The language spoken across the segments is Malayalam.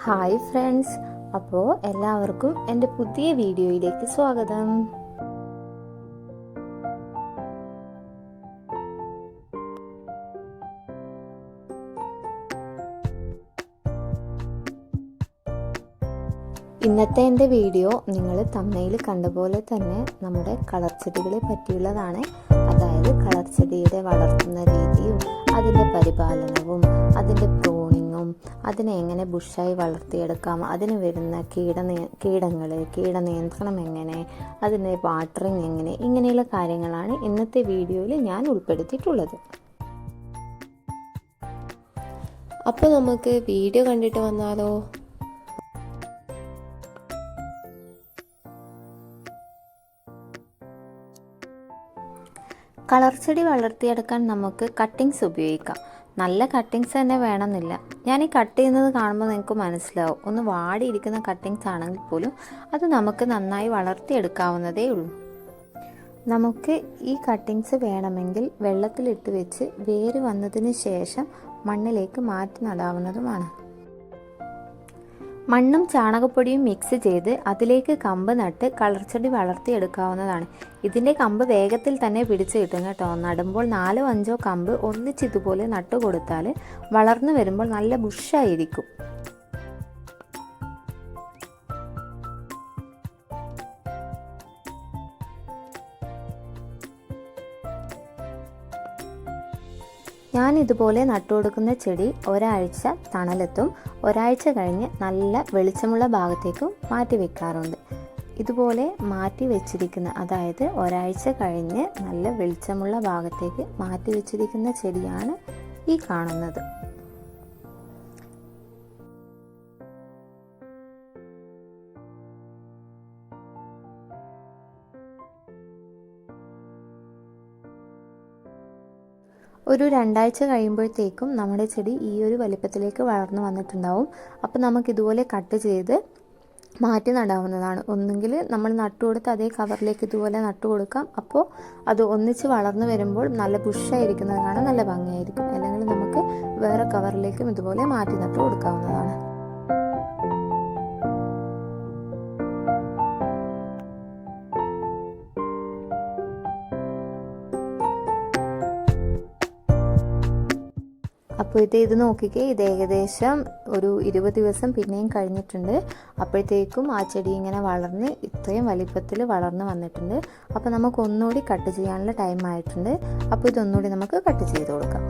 ഹായ് ഫ്രണ്ട്സ്, അപ്പോൾ എല്ലാവർക്കും എൻ്റെ പുതിയ വീഡിയോയിലേക്ക് സ്വാഗതം. ഇന്നത്തെ എൻ്റെ വീഡിയോ നിങ്ങൾ തമ്മനയിൽ കണ്ട പോലെ തന്നെ നമ്മുടെ കളർ ചെടികളെ പറ്റിയുള്ളതാണ്. അതായത് കളർ ചെടിയുടെ വളർത്തുന്ന രീതിയും അതിൻ്റെ പരിപാലനവും അതിൻ്റെ പ്രൂണിങ്ങും അതിനെ എങ്ങനെ ബുഷായി വളർത്തിയെടുക്കാം, അതിന് വരുന്ന കീടനിയന്ത്രണം എങ്ങനെ, അതിൻ്റെ വാട്ടറിങ് എങ്ങനെ, ഇങ്ങനെയുള്ള കാര്യങ്ങളാണ് ഇന്നത്തെ വീഡിയോയിൽ ഞാൻ ഉൾപ്പെടുത്തിയിട്ടുള്ളത്. അപ്പോൾ നമുക്ക് വീഡിയോ കണ്ടിട്ട് വന്നാലോ? കളർ ചെടി വളർത്തിയെടുക്കാൻ നമുക്ക് കട്ടിങ്സ് ഉപയോഗിക്കാം. നല്ല കട്ടിങ്സ് തന്നെ വേണമെന്നില്ല. ഞാൻ ഈ കട്ട് ചെയ്യുന്നത് കാണുമ്പോൾ നിങ്ങൾക്ക് മനസ്സിലാവും, ഒന്ന് വാടിയിരിക്കുന്ന കട്ടിങ്സ് ആണെങ്കിൽ പോലും അത് നമുക്ക് നന്നായി വളർത്തിയെടുക്കാവുന്നതേ ഉള്ളൂ. നമുക്ക് ഈ കട്ടിങ്സ് വേണമെങ്കിൽ വെള്ളത്തിലിട്ട് വെച്ച് വേര് വന്നതിന് ശേഷം മണ്ണിലേക്ക് മാറ്റി നടാവുന്നതുമാണ്. മണ്ണും ചാണകപ്പൊടിയും മിക്സ് ചെയ്ത് അതിലേക്ക് കമ്പ് നട്ട് കളർ ചെടി വളർത്തിയെടുക്കാവുന്നതാണ്. ഇതിൻ്റെ കമ്പ് വേഗത്തിൽ തന്നെ പിടിച്ച് കിട്ടും കേട്ടോ. നടുമ്പോൾ 4-5 കമ്പ് ഒന്നിച്ചിതുപോലെ നട്ടു കൊടുത്താൽ വളർന്നു വരുമ്പോൾ നല്ല ബുഷായിരിക്കും. ഞാൻ ഇതുപോലെ നട്ടുകൊടുക്കുന്ന ചെടി ഒരാഴ്ച തണലത്തും ഒരാഴ്ച കഴിഞ്ഞ് നല്ല വെളിച്ചമുള്ള ഭാഗത്തേക്കും മാറ്റി വെക്കാറുണ്ട്. ഇതുപോലെ മാറ്റി വെച്ചിരിക്കുന്ന, അതായത് ഒരാഴ്ച കഴിഞ്ഞ് നല്ല വെളിച്ചമുള്ള ഭാഗത്തേക്ക് മാറ്റി വെച്ചിരിക്കുന്ന ചെടിയാണ് ഈ കാണുന്നത്. ഒരു 2 ആഴ്ച കഴിയുമ്പോഴത്തേക്കും നമ്മുടെ ചെടി ഈ ഒരു വലിപ്പത്തിലേക്ക് വളർന്നു വന്നിട്ടുണ്ടാവും. അപ്പോൾ നമുക്കിതുപോലെ കട്ട് ചെയ്ത് മാറ്റി നടാവുന്നതാണ്. ഒന്നുകിൽ നമ്മൾ നട്ടുകൊടുത്ത് അതേ കവറിലേക്ക് ഇതുപോലെ നട്ടു കൊടുക്കാം. അപ്പോൾ അത് ഒന്നിച്ച് വളർന്നു വരുമ്പോൾ നല്ല ബുഷായിരിക്കുന്നത് കാണാൻ നല്ല ഭംഗിയായിരിക്കും. അല്ലെങ്കിൽ നമുക്ക് വേറെ കവറിലേക്കും ഇതുപോലെ മാറ്റി നട്ടു കൊടുക്കാവുന്നതാണ്. അപ്പോൾ ഇത് നോക്കിക്കേ, ഇത് ഏകദേശം ഒരു 20 ദിവസം പിന്നെയും കഴിഞ്ഞിട്ടുണ്ട്. അപ്പോഴത്തേക്കും ആ ചെടി ഇങ്ങനെ വളർന്ന് ഇത്രയും വലിപ്പത്തിൽ വളർന്ന് വന്നിട്ടുണ്ട്. അപ്പോൾ നമുക്ക് ഒന്നുകൂടി കട്ട് ചെയ്യാനുള്ള ടൈം ആയിട്ടുണ്ട്. അപ്പോൾ ഇതൊന്നുകൂടി നമുക്ക് കട്ട് ചെയ്ത് കൊടുക്കാം.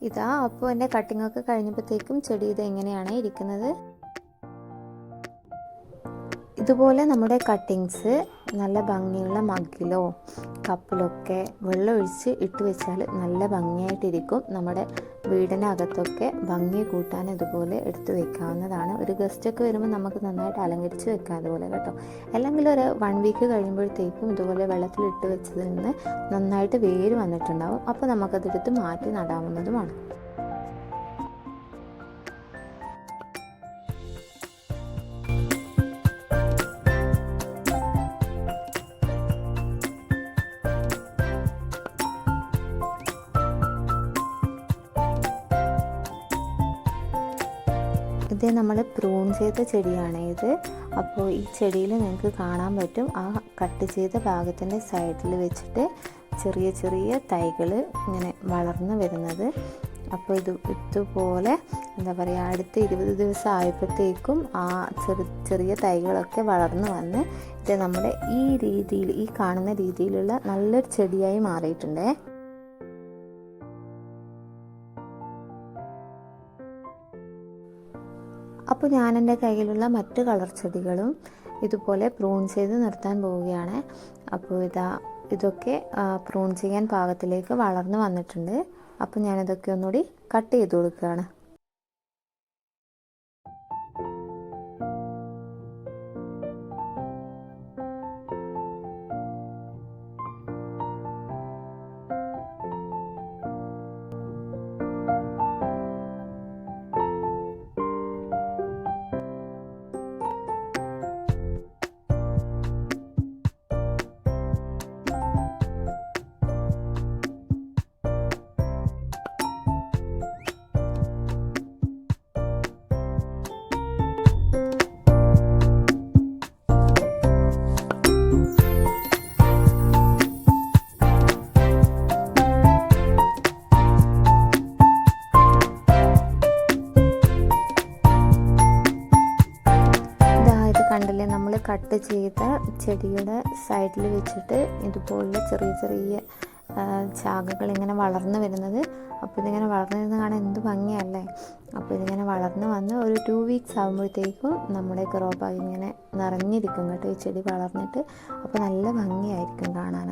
ഇതാ, അപ്പോൾ എൻ്റെ കട്ടിങ്ങൊക്കെ കഴിഞ്ഞപ്പോഴത്തേക്കും ചെടി ഇത് എങ്ങനെയാണ് ഇരിക്കുന്നത്. ഇതുപോലെ നമ്മുടെ കട്ടിങ്സ് നല്ല ഭംഗിയുള്ള മഗ്ഗിലോ കപ്പിലൊക്കെ വെള്ളമൊഴിച്ച് ഇട്ട് വെച്ചാൽ നല്ല ഭംഗിയായിട്ടിരിക്കും. നമ്മുടെ വീടിനകത്തൊക്കെ ഭംഗി കൂട്ടാൻ ഇതുപോലെ എടുത്ത് വെക്കാവുന്നതാണ്. ഒരു ഗസ്റ്റൊക്കെ വരുമ്പോൾ നമുക്ക് നന്നായിട്ട് അലങ്കരിച്ച് വെക്കാം അതുപോലെ കേട്ടോ. അല്ലെങ്കിൽ ഒരു 1 വീക്ക് കഴിയുമ്പോഴത്തേക്കും ഇതുപോലെ വെള്ളത്തിലിട്ട് വെച്ചതിൽ നിന്ന് നന്നായിട്ട് വേര് വന്നിട്ടുണ്ടാവും. അപ്പോൾ നമുക്കതെടുത്ത് മാറ്റി നടാവുന്നതുമാണ്. ഇത് നമ്മൾ പ്രൂൺ ചെയ്ത ചെടിയാണ് ഇത്. അപ്പോൾ ഈ ചെടിയിൽ നിങ്ങൾക്ക് കാണാൻ പറ്റും, ആ കട്ട് ചെയ്ത ഭാഗത്തിൻ്റെ സൈഡിൽ വെച്ചിട്ട് ചെറിയ ചെറിയ തൈകൾ ഇങ്ങനെ വളർന്നു വരുന്നത്. അപ്പോൾ ഇതുപോലെ എന്താ പറയുക, അടുത്ത 20 ദിവസം ആയപ്പോഴത്തേക്കും ആ ചെറിയ തൈകളൊക്കെ വളർന്നു വന്ന് ഇത് നമ്മുടെ ഈ കാണുന്ന രീതിയിലുള്ള നല്ലൊരു ചെടിയായി മാറിയിട്ടുണ്ടേ. അപ്പോൾ ഞാൻ എൻ്റെ കയ്യിലുള്ള മറ്റ് കളർ ചെടികളും ഇതുപോലെ പ്രൂൺ ചെയ്ത് നിർത്താൻ പോവുകയാണ്. അപ്പോൾ ഇതൊക്കെ പ്രൂൺ ചെയ്യാൻ പാകത്തിലേക്ക് വളർന്നു വന്നിട്ടുണ്ട്. അപ്പോൾ ഞാനിതൊക്കെ ഒന്നുകൂടി കട്ട് ചെയ്ത് കൊടുക്കുകയാണ്. കട്ട് ചെയ്ത ചെടിയുടെ സൈഡിൽ വെച്ചിട്ട് ഇതുപോലുള്ള ചെറിയ ചെറിയ ശാഖകൾ ഇങ്ങനെ വളർന്നു വരുന്നത്. അപ്പോൾ ഇതിങ്ങനെ വളർന്നു വരുന്നത് കാണാൻ എന്ത് ഭംഗിയല്ലേ. അപ്പോൾ ഇതിങ്ങനെ വളർന്ന് വന്ന് ഒരു 2 വീക്സ് ആകുമ്പോഴത്തേക്കും നമ്മുടെ ഗ്രോ ബാഗ് ഇങ്ങനെ നിറഞ്ഞിരിക്കും കേട്ടോ, ഈ ചെടി വളർന്നിട്ട്. അപ്പോൾ നല്ല ഭംഗിയായിരിക്കും കാണാൻ.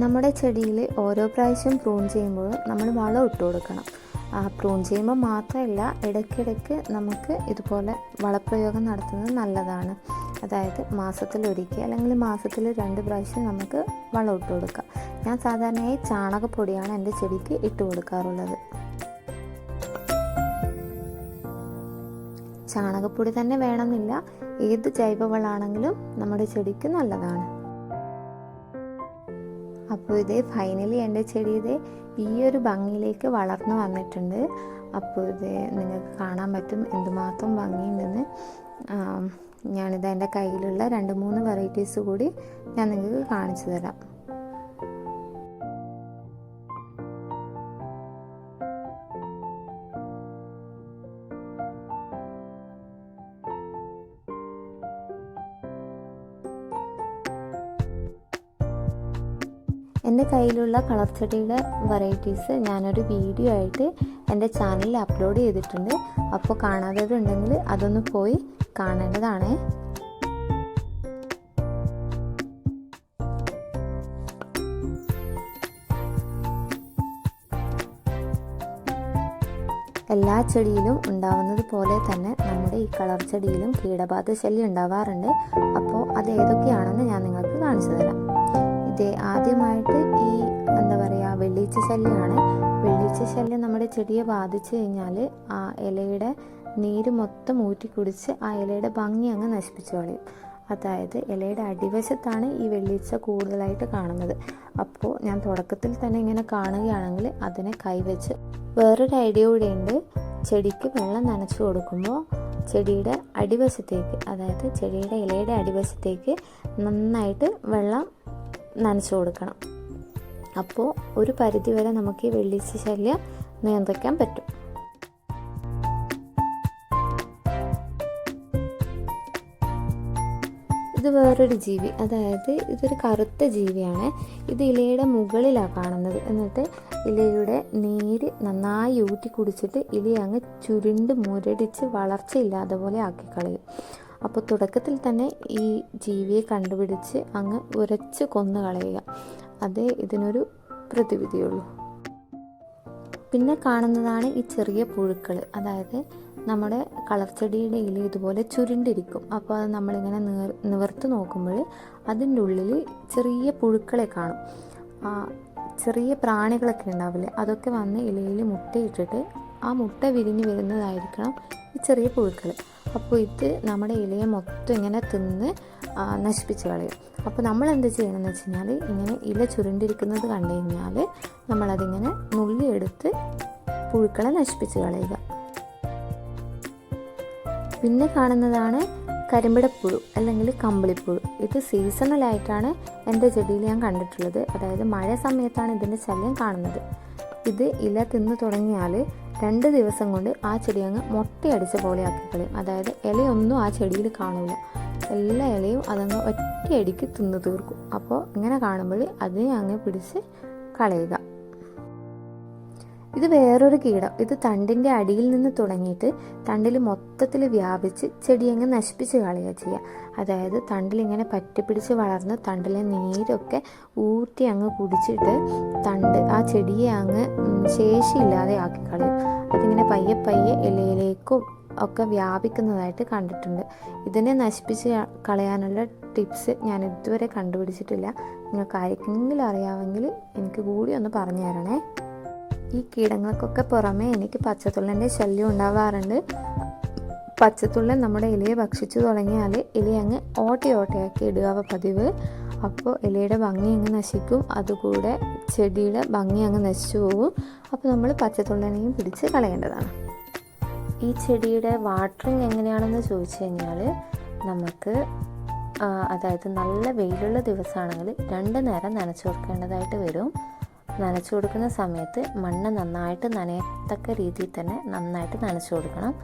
നമ്മുടെ ചെടിയിൽ ഓരോ പ്രാവശ്യം പ്രൂൺ ചെയ്യുമ്പോഴും നമ്മൾ വളം ഇട്ട് കൊടുക്കണം. പ്രൂൺ ചെയ്യുമ്പോൾ മാത്രമല്ല, ഇടയ്ക്കിടയ്ക്ക് നമുക്ക് ഇതുപോലെ വളപ്രയോഗം നടത്തുന്നത് നല്ലതാണ്. അതായത് മാസത്തിലൊരിക്കൽ അല്ലെങ്കിൽ മാസത്തിൽ 2 പ്രാവശ്യം നമുക്ക് വളം ഇട്ട് കൊടുക്കാം. ഞാൻ സാധാരണയായി ചാണകപ്പൊടിയാണ് എൻ്റെ ചെടിക്ക് ഇട്ട് കൊടുക്കാറുള്ളത്. ചാണകപ്പൊടി തന്നെ വേണമെന്നില്ല, ഏത് ജൈവവളമാണെങ്കിലും നമ്മുടെ ചെടിക്ക് നല്ലതാണ്. അപ്പോൾ ഇതേ ഫൈനലി എൻ്റെ ചെടി ഇതേ ഈ ഒരു ഭംഗിയിലേക്ക് വളർന്നു വന്നിട്ടുണ്ട്. അപ്പോൾ ഇത് നിങ്ങൾക്ക് കാണാൻ പറ്റും എന്തുമാത്രം ഭംഗിയുണ്ടെന്ന്. ഞാനിത് എൻ്റെ കയ്യിലുള്ള 2-3 വെറൈറ്റീസ് കൂടി ഞാൻ നിങ്ങൾക്ക് കാണിച്ചു തരാം. എൻ്റെ കയ്യിലുള്ള കളർ ചെടിയുടെ വെറൈറ്റീസ് ഞാനൊരു വീഡിയോ ആയിട്ട് എൻ്റെ ചാനലിൽ അപ്ലോഡ് ചെയ്തിട്ടുണ്ട്. അപ്പോൾ കാണാത്തവരുണ്ടെങ്കിൽ അതൊന്ന് പോയി കാണേണ്ടതാണ്. എല്ലാ ചെടിയിലും ഉണ്ടാവുന്നത് പോലെ തന്നെ നമ്മുടെ ഈ കളർ ചെടിയിലും കീടബാധ ശല്യം ഉണ്ടാവാറുണ്ട്. അപ്പോൾ അത് ഏതൊക്കെയാണെന്ന് ഞാൻ നിങ്ങൾക്ക് കാണിച്ചു തരാം. ഇത് ആദ്യമായിട്ട് ഈ വെള്ളീച്ച ശല്യമാണ്. വെള്ളീച്ച ശല്യം നമ്മുടെ ചെടിയെ ബാധിച്ചു കഴിഞ്ഞാൽ ആ ഇലയുടെ നീര് മൊത്തം ഊറ്റി കുടിച്ച് ആ ഇലയുടെ ഭംഗി അങ്ങ് നശിപ്പിച്ചു കളയും. അതായത് ഇലയുടെ അടിവശത്താണ് ഈ വെള്ളീച്ച കൂടുതലായിട്ട് കാണുന്നത്. അപ്പോൾ ഞാൻ തുടക്കത്തിൽ തന്നെ ഇങ്ങനെ കാണുകയാണെങ്കിൽ അതിനെ കൈവച്ച് വേറൊരു ഐഡിയ കൂടെ ഉണ്ട്. ചെടിക്ക് വെള്ളം നനച്ചു കൊടുക്കുമ്പോൾ ചെടിയുടെ അടിവശത്തേക്ക്, അതായത് ചെടിയുടെ ഇലയുടെ അടിവശത്തേക്ക് നന്നായിട്ട് വെള്ളം നനച്ചു കൊടുക്കണം. അപ്പോൾ ഒരു പരിധിവരെ നമുക്ക് ഈ വെള്ളീച്ച ശല്യം നിയന്ത്രിക്കാൻ പറ്റും. ഇത് വേറൊരു ജീവി, അതായത് ഇതൊരു കറുത്ത ജീവിയാണ്. ഇത് ഇലയുടെ മുകളിലാണ് കാണുന്നത്. എന്നിട്ട് ഇലയുടെ നീര് നന്നായി ഊറ്റി കുടിച്ചിട്ട് ഇല അങ്ങ് ചുരുണ്ട് മുരടിച്ച് വളർച്ചയില്ലാതെ പോലെ ആക്കിക്കളയും. അപ്പോൾ തുടക്കത്തിൽ തന്നെ ഈ ജീവിയെ കണ്ടുപിടിച്ച് അങ്ങ് ഉരച്ച് കൊന്നു കളയുക, അതേ ഇതിനൊരു പ്രതിവിധിയുള്ളൂ. പിന്നെ കാണുന്നതാണ് ഈ ചെറിയ പുഴുക്കൾ. അതായത് നമ്മുടെ കളർ ചെടിയുടെ ഇല ഇതുപോലെ ചുരുണ്ടിരിക്കും. അപ്പോൾ അത് നമ്മളിങ്ങനെ നിവർത്ത് നോക്കുമ്പോൾ അതിൻ്റെ ഉള്ളിൽ ചെറിയ പുഴുക്കളെ കാണും. ചെറിയ പ്രാണികളൊക്കെ ഉണ്ടാവില്ലേ, അതൊക്കെ വന്ന് ഇലയിൽ മുട്ടയിട്ടിട്ട് ആ മുട്ട വിരിഞ്ഞ് വരുന്നതായിരിക്കണം ഈ ചെറിയ പുഴുക്കൾ. അപ്പോൾ ഇത് നമ്മുടെ ഇലയെ മൊത്തം ഇങ്ങനെ തിന്ന് നശിപ്പിച്ച് കളയും. അപ്പോൾ നമ്മൾ എന്ത് ചെയ്യണമെന്ന് വെച്ച് കഴിഞ്ഞാൽ, ഇങ്ങനെ ഇല ചുരുണ്ടിരിക്കുന്നത് കണ്ടു കഴിഞ്ഞാൽ നമ്മളതിങ്ങനെ നുള്ളിയെടുത്ത് പുഴുക്കളെ നശിപ്പിച്ച് കളയുക. പിന്നെ കാണുന്നതാണ് കരിമ്പിടപ്പുഴു അല്ലെങ്കിൽ കമ്പിളിപ്പുഴു. ഇത് സീസണലായിട്ടാണ് എൻ്റെ ചെടിയിൽ ഞാൻ കണ്ടിട്ടുള്ളത്. അതായത് മഴ സമയത്താണ് ഇതിൻ്റെ ശല്യം കാണുന്നത്. ഇത് ഇല തിന്ന് തുടങ്ങിയാൽ 2 ദിവസം കൊണ്ട് ആ ചെടി അങ്ങ് മുട്ടയടിച്ച പോലെ ആക്കിക്കളയും. അതായത് ഇലയൊന്നും ആ ചെടിയിൽ കാണില്ല, എല്ലാ ഇലയും അതങ്ങ് ഒറ്റയടിക്ക് തിന്ന് തീർക്കും. അപ്പോൾ ഇങ്ങനെ കാണുമ്പോൾ അതിനെ അങ്ങ് പിടിച്ച് കളയുക. ഇത് വേറൊരു കീടം. ഇത് തണ്ടിൻ്റെ അടിയിൽ നിന്ന് തുടങ്ങിയിട്ട് തണ്ടിൽ മൊത്തത്തിൽ വ്യാപിച്ച് ചെടി അങ്ങ് നശിപ്പിച്ച് കളയുക ചെയ്യുക. അതായത് തണ്ടിലിങ്ങനെ പറ്റിപ്പിടിച്ച് വളർന്ന് തണ്ടിലെ നീരൊക്കെ ഊറ്റി അങ്ങ് കുടിച്ചിട്ട് ആ ചെടിയെ അങ്ങ് ശേഷിയില്ലാതെ ആക്കി കളയും. അതിങ്ങനെ പയ്യെ പയ്യെ ഇലയിലേക്കും ഒക്കെ വ്യാപിക്കുന്നതായിട്ട് കണ്ടിട്ടുണ്ട്. ഇതിനെ നശിപ്പിച്ച് കളയാനുള്ള ടിപ്സ് ഞാൻ ഇതുവരെ കണ്ടുപിടിച്ചിട്ടില്ല. നിങ്ങൾക്ക് ആർക്കെങ്കിലും അറിയാമെങ്കിൽ എനിക്ക് കൂടി ഒന്ന് പറഞ്ഞു തരണേ. ഈ കീടങ്ങൾക്കൊക്കെ പുറമെ എനിക്ക് പച്ചത്തുള്ളൻ്റെ ശല്യം ഉണ്ടാവാറുണ്ട്. പച്ചത്തുള്ളൻ നമ്മുടെ ഇലയെ ഭക്ഷിച്ചു തുടങ്ങിയാൽ ഇല അങ്ങ് ഓട്ടയാക്കി ഇടുക പതിവ്. അപ്പോൾ ഇലയുടെ ഭംഗി അങ്ങ് നശിക്കും, അതുകൂടെ ചെടിയുടെ ഭംഗി അങ്ങ് നശിച്ചു പോകും. അപ്പോൾ നമ്മൾ പച്ചത്തുള്ളനെയും പിടിച്ച് കളയേണ്ടതാണ്. ഈ ചെടിയുടെ വാട്ടറിങ് എങ്ങനെയാണെന്ന് ചോദിച്ചു കഴിഞ്ഞാൽ നമുക്ക് അതായത് നല്ല വെയിലുള്ള ദിവസമാണെങ്കിൽ 2 നേരം നനച്ചു കൊടുക്കേണ്ടതായിട്ട് വരും. നനച്ചു കൊടുക്കുന്ന സമയത്ത് മണ്ണ് നന്നായിട്ട് നനയത്തക്ക രീതിയിൽ തന്നെ നന്നായിട്ട് നനച്ചു കൊടുക്കണം.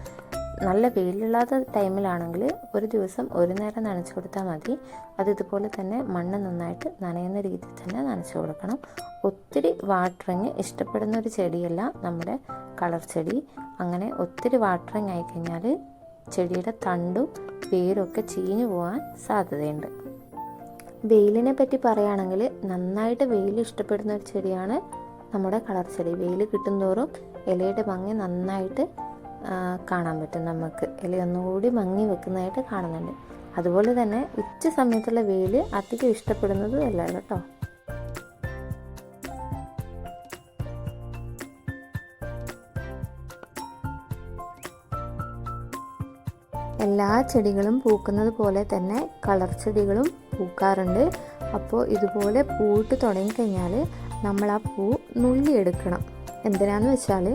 നല്ല വെയിലില്ലാത്ത ടൈമിലാണെങ്കിൽ ഒരു ദിവസം 1 നേരം നനച്ചു കൊടുത്താൽ മതി. അത് ഇതുപോലെ തന്നെ മണ്ണ് നന്നായിട്ട് നനയുന്ന രീതിയിൽ തന്നെ നനച്ചു കൊടുക്കണം. ഒത്തിരി വാട്ടറിങ് ഇഷ്ടപ്പെടുന്ന ഒരു ചെടിയല്ല നമ്മുടെ കളർ ചെടി. അങ്ങനെ ഒത്തിരി വാട്ടറിങ് ആയിക്കഴിഞ്ഞാൽ ചെടിയുടെ തണ്ടും വേരൊക്കെ ചീഞ്ഞു പോകാൻ സാധ്യതയുണ്ട്. വെയിലിനെ പറ്റി പറയുകയാണെങ്കിൽ നന്നായിട്ട് വെയിൽ ഇഷ്ടപ്പെടുന്ന ഒരു ചെടിയാണ് നമ്മുടെ കളർ ചെടി. വെയിൽ കിട്ടുന്തോറും ഇലയുടെ ഭംഗി നന്നായിട്ട് കാണാൻ പറ്റും. നമുക്ക് ഇല ഒന്നുകൂടി ഭംഗി വെക്കുന്നതായിട്ട് കാണുന്നുണ്ട്. അതുപോലെ തന്നെ ഉച്ച സമയത്തുള്ള വെയിൽ അധികം ഇഷ്ടപ്പെടുന്നത് അല്ല കേട്ടോ. എല്ലാ ചെടികളും പൂക്കുന്നത് പോലെ തന്നെ കളർ ചെടികളും പൂക്കാറുണ്ട്. അപ്പോൾ ഇതുപോലെ പൂവിട്ട് തുടങ്ങിക്കഴിഞ്ഞാൽ നമ്മൾ ആ പൂ നുള്ളിയെടുക്കണം. എന്തിനാന്ന് വെച്ചാൽ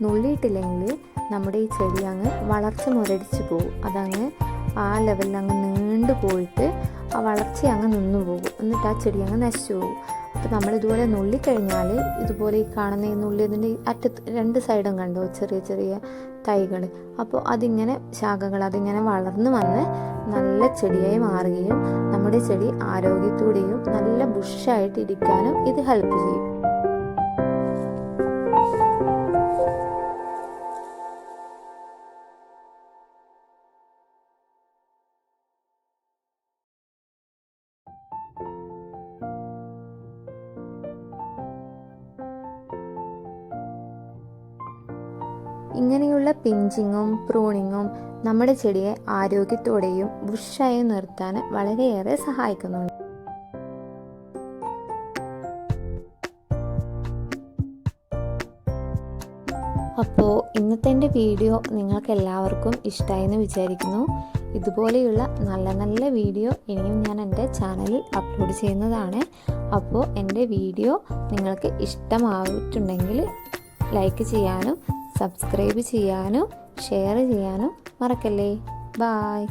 നുള്ളിയിട്ടില്ലെങ്കിൽ നമ്മുടെ ഈ ചെടി അങ്ങ് വളർച്ച മുരടിച്ച് പോകും. അതങ്ങ് ആ ലെവലിൽ അങ്ങ് നീണ്ടു പോയിട്ട് ആ വളർച്ച അങ്ങ് നിന്നു പോകും. എന്നിട്ട് ആ ചെടി അങ്ങ് നശിച്ചു പോകും. അപ്പോൾ നമ്മളിതുപോലെ നുള്ളിക്കഴിഞ്ഞാൽ ഇതുപോലെ ഈ കാണുന്ന ഈ നുള്ളിയതിൻ്റെ അറ്റത്ത് 2 സൈഡും കണ്ടോ ചെറിയ ചെറിയ തൈകൾ. അപ്പോൾ അതിങ്ങനെ ശാഖകൾ അതിങ്ങനെ വളർന്നു വന്ന് നല്ല ചെടിയായി മാറുകയും നമ്മുടെ ചെടി ആരോഗ്യത്തോടെയും നല്ല ബുഷായിട്ട് ഇരിക്കാനും ഇത് ഹെൽപ്പ് ചെയ്യും. ഇങ്ങനെയുള്ള പിഞ്ചിങ്ങും പ്രൂണിങ്ങും നമ്മുടെ ചെടിയെ ആരോഗ്യത്തോടെയും ബുഷായി നിർത്താൻ വളരെയേറെ സഹായിക്കുന്നുണ്ട്. അപ്പോൾ ഇന്നത്തെ എൻ്റെ വീഡിയോ നിങ്ങൾക്ക് എല്ലാവർക്കും ഇഷ്ടമായെന്ന് വിചാരിക്കുന്നു. ഇതുപോലെയുള്ള നല്ല നല്ല വീഡിയോ ഇനിയും ഞാൻ എൻ്റെ ചാനലിൽ അപ്ലോഡ് ചെയ്യുന്നതാണ്. അപ്പോൾ എൻ്റെ വീഡിയോ നിങ്ങൾക്ക് ഇഷ്ടമായിട്ടുണ്ടെങ്കിൽ ലൈക്ക് ചെയ്യാനും സബ്സ്ക്രൈബ് ചെയ്യാനും ഷെയർ ചെയ്യാനും മറക്കല്ലേ. ബായ്.